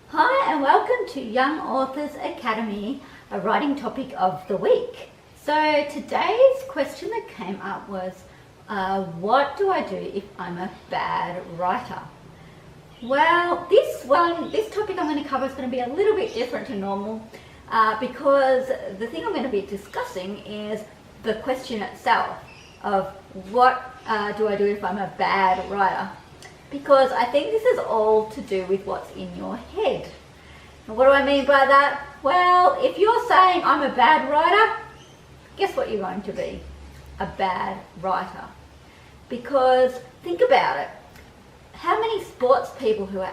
Hi and welcome to Young Authors Academy, a writing topic of the week. So today's question that came up was, what do I do if I'm a bad writer? Well, this topic I'm going to cover is going to be a little bit different to normal because the thing I'm going to be discussing is the question itself of what do I do if I'm a bad writer? Because I think this is all to do with what's in your head. And what do I mean by that? Well, if you're saying I'm a bad writer, guess what you're going to be? A bad writer. Because think about it. How many sports people who are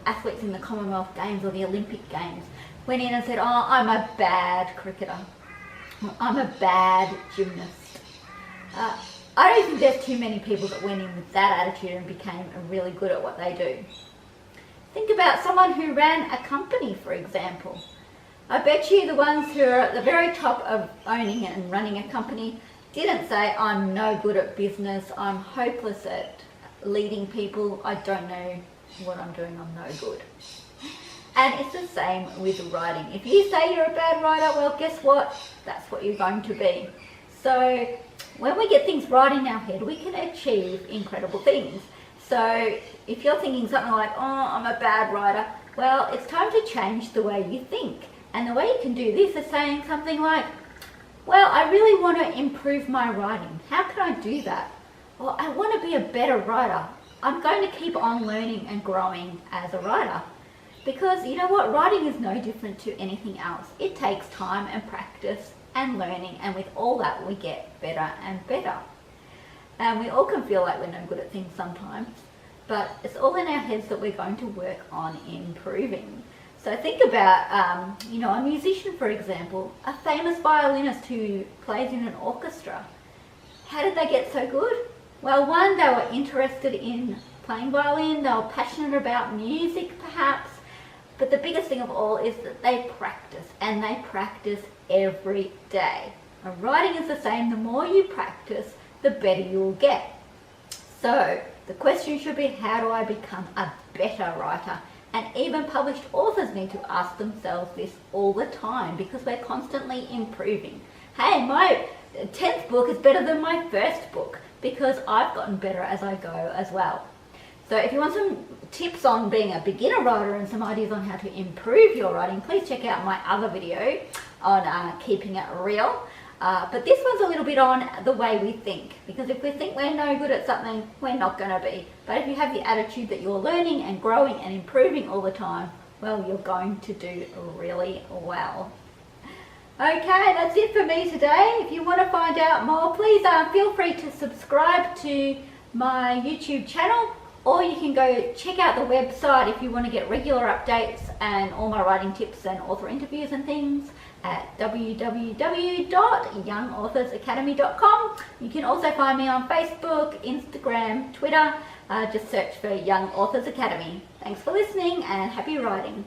athletes in the Commonwealth Games or the Olympic Games went in and said, oh, I'm a bad cricketer. I'm a bad gymnast. I don't think there's too many people that went in with that attitude and became really good at what they do. Think about someone who ran a company, for example. I bet you the ones who are at the very top of owning and running a company didn't say, I'm no good at business, I'm hopeless at leading people, I don't know what I'm doing, I'm no good. And it's the same with writing. If you say you're a bad writer, well, guess what? That's what you're going to be. So when we get things right in our head, we can achieve incredible things. So if you're thinking something like, oh, I'm a bad writer, well, it's time to change the way you think. And the way you can do this is saying something like, well, I really want to improve my writing. How can I do that? Well, I want to be a better writer. I'm going to keep on learning and growing as a writer. Because you know what? Writing is no different to anything else. It takes time and practice and learning, and with all that we get better and better. And we all can feel like we're no good at things sometimes, but it's all in our heads that we're going to work on improving. So think about, a musician, for example, a famous violinist who plays in an orchestra. How did they get so good? Well, one, they were interested in playing violin, they were passionate about music perhaps, but the biggest thing of all is that they practice, and they practice every day. And writing is the same. The more you practice, the better you'll get. So the question should be, how do I become a better writer? And even published authors need to ask themselves this all the time, because we're constantly improving. Hey, my 10th book is better than my first book because I've gotten better as I go as well. So if you want some tips on being a beginner writer and some ideas on how to improve your writing, please check out my other video on keeping it real. But this one's a little bit on the way we think, because if we think we're no good at something, we're not going to be. But if you have the attitude that you're learning and growing and improving all the time, well, you're going to do really well. Okay, that's it for me today. If you want to find out more, please feel free to subscribe to my YouTube channel, or you can go check out the website if you want to get regular updates and all my writing tips and author interviews and things at www.youngauthorzacademy.com. You can also find me on Facebook, Instagram, Twitter. Just search for Young Authors Academy. Thanks for listening and happy writing.